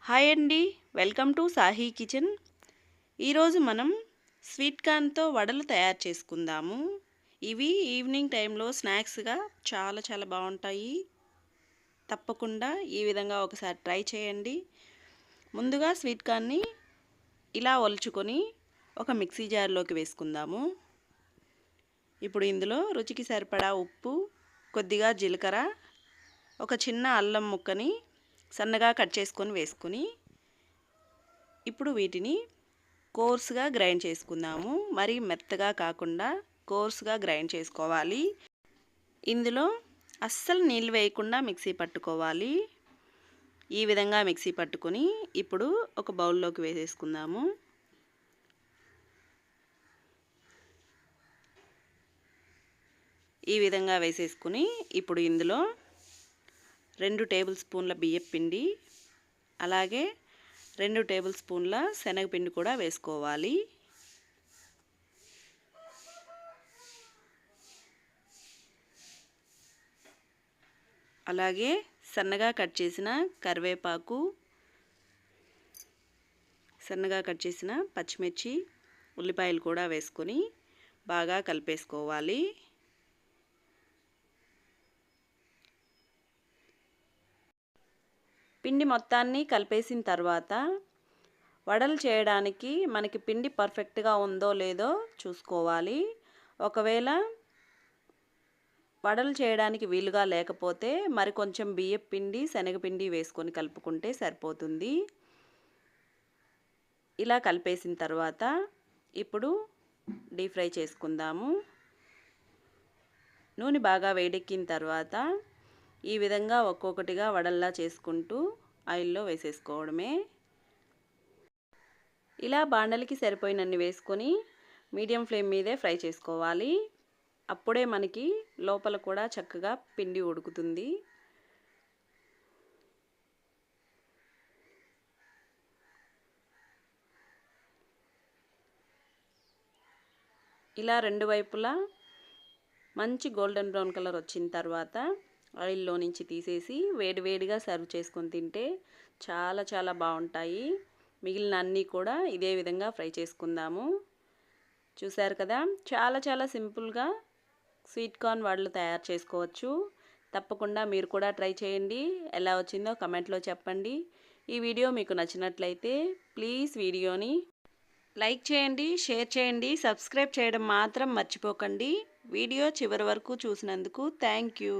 Hi అండి, welcome to Sahi kitchen. ఈరోజు మనం స్వీట్ కార్న్తో వడలు తయారు చేసుకుందాము. ఇవి ఈవినింగ్ టైంలో స్నాక్స్గా చాలా చాలా బాగుంటాయి. తప్పకుండా ఈ విధంగా ఒకసారి ట్రై చేయండి. ముందుగా స్వీట్ కార్న్ని ఇలా ఒలుచుకొని ఒక మిక్సీ జార్లోకి వేసుకుందాము. ఇప్పుడు ఇందులో రుచికి సరిపడా ఉప్పు, కొద్దిగా జీలకర్ర, ఒక చిన్న అల్లం ముక్కని సన్నగా కట్ చేసుకొని వేసుకొని ఇప్పుడు వీటిని కోర్స్గా గ్రైండ్ చేసుకుందాము. మరి మెత్తగా కాకుండా కోర్స్గా గ్రైండ్ చేసుకోవాలి. ఇందులో అస్సలు నీళ్ళు వేయకుండా మిక్సీ పట్టుకోవాలి. ఈ విధంగా మిక్సీ పట్టుకొని ఇప్పుడు ఒక బౌల్లోకి వేసేసుకుందాము. ఈ విధంగా వేసేసుకుని ఇప్పుడు ఇందులో 2 టేబుల్ స్పూన్ల బియ్యం పిండి, అలాగే 2 టేబుల్ స్పూన్ల శనగపిండి కూడా వేసుకోవాలి. అలాగే సన్నగా కట్ చేసిన కరివేపాకు, సన్నగా కట్ చేసిన పచ్చిమిర్చి, ఉల్లిపాయలు కూడా వేసుకొని బాగా కలిపేసుకోవాలి. పిండి మొత్తాన్ని కలిపేసిన తర్వాత వడలు చేయడానికి మనకి పిండి పర్ఫెక్ట్గా ఉందో లేదో చూసుకోవాలి. ఒకవేళ వడలు చేయడానికి వీలుగా లేకపోతే మరి కొంచెం బియ్యం పిండి, శనగపిండి వేసుకొని కలుపుకుంటే సరిపోతుంది. ఇలా కలిపేసిన తర్వాత ఇప్పుడు డీప్ ఫ్రై చేసుకుందాము. నూనె బాగా వేడెక్కిన తర్వాత ఈ విధంగా ఒక్కొక్కటిగా వడల్లా చేసుకుంటూ ఆయిల్లో వేసేసుకోవడమే. ఇలా బాండలికి సరిపోయినన్ని వేసుకొని మీడియం ఫ్లేమ్ మీదే ఫ్రై చేసుకోవాలి. అప్పుడే మనకి లోపల కూడా చక్కగా పిండి ఉడుకుతుంది. ఇలా రెండు వైపులా మంచి గోల్డెన్ బ్రౌన్ కలర్ వచ్చిన తర్వాత ఆయిల్లో నుంచి తీసేసి వేడివేడిగా సర్వ్ చేసుకొని తింటే చాలా చాలా బాగుంటాయి. మిగిలిన అన్నీ కూడా ఇదే విధంగా ఫ్రై చేసుకుందాము. చూశారు కదా, చాలా చాలా సింపుల్గా స్వీట్ కార్న్ వడలు తయారు చేసుకోవచ్చు. తప్పకుండా మీరు కూడా ట్రై చేయండి. ఎలా వచ్చిందో కమెంట్లో చెప్పండి. ఈ వీడియో మీకు నచ్చినట్లయితే ప్లీజ్ వీడియోని లైక్ చేయండి, షేర్ చేయండి, సబ్స్క్రైబ్ చేయడం మాత్రం మర్చిపోకండి. వీడియో చివరి వరకు చూసినందుకు థ్యాంక్ యూ.